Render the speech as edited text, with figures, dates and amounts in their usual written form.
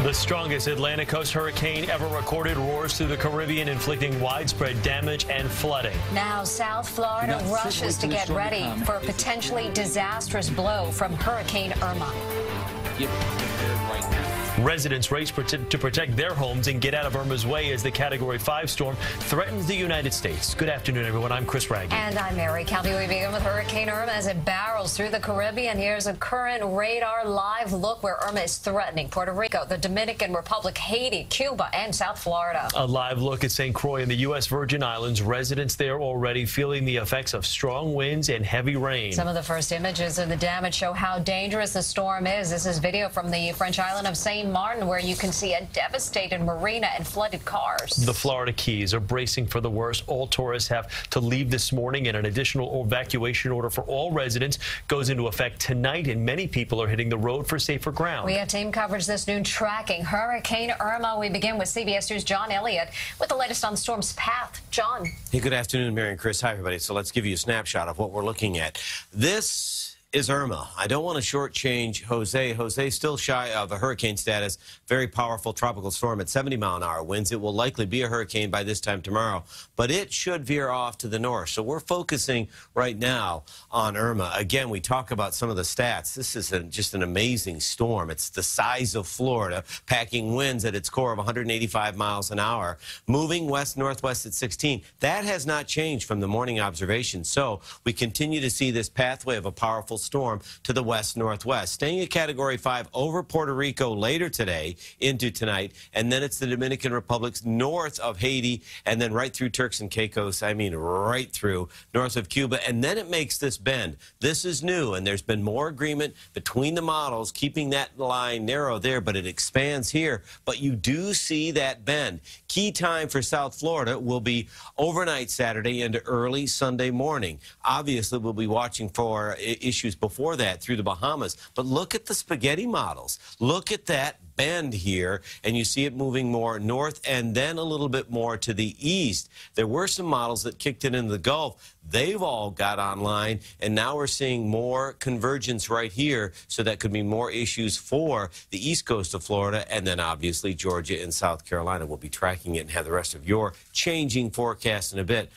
The strongest Atlantic coast hurricane ever recorded roars through the Caribbean, inflicting widespread damage and flooding. Now South Florida rushes to get ready for a potentially disastrous blow from Hurricane Irma. Residents race to protect their homes and get out of Irma's way as the Category 5 storm threatens the United States. Good afternoon, everyone. I'm Chris Raggi. And I'm Mary County. We begin with Hurricane Irma as it barrels through the Caribbean. Here's a current radar live look where Irma is threatening Puerto Rico, the Dominican Republic, Haiti, Cuba, and South Florida. A live look at St. Croix in the U.S. Virgin Islands. Residents there already feeling the effects of strong winds and heavy rain. Some of the first images of the damage show how dangerous the storm is. This is video from the French island of St. Martin, where you can see a devastated marina and flooded cars. The Florida Keys are bracing for the worst. All tourists have to leave this morning, and an additional evacuation order for all residents goes into effect tonight, and many people are hitting the road for safer ground. We have team coverage this noon tracking Hurricane Irma. We begin with CBS News' John Elliott with the latest on the storm's path. John. Hey, good afternoon, Mary and Chris. Hi, everybody. So let's give you a snapshot of what we're looking at. This is Irma. I don't want to shortchange Jose. Jose's still shy of a hurricane status. Very powerful tropical storm at 70-mile-an-hour winds. It will likely be a hurricane by this time tomorrow, but it should veer off to the north. So we're focusing right now on Irma. Again, we talk about some of the stats. This is just an amazing storm. It's the size of Florida, packing winds at its core of 185 miles an hour, moving west-northwest at 16. That has not changed from the morning observation. So we continue to see this pathway of a powerful storm to the west-northwest, staying at Category 5 over Puerto Rico later today into tonight, and then it's the Dominican Republic's north of Haiti, and then right through Turks and Caicos, I mean right through north of Cuba, and then it makes this bend. This is new, and there's been more agreement between the models, keeping that line narrow there, but it expands here. But you do see that bend. Key time for South Florida will be overnight Saturday into early Sunday morning. Obviously, we'll be watching for issues before that through the Bahamas. But look at the spaghetti models. Look at that bend here, and you see it moving more north and then a little bit more to the east. There were some models that kicked it into the Gulf. They've all got online, and now we're seeing more convergence right here, so that could be more issues for the east coast of Florida, and then obviously Georgia and South Carolina. We'll be tracking it and have the rest of your changing forecast in a bit.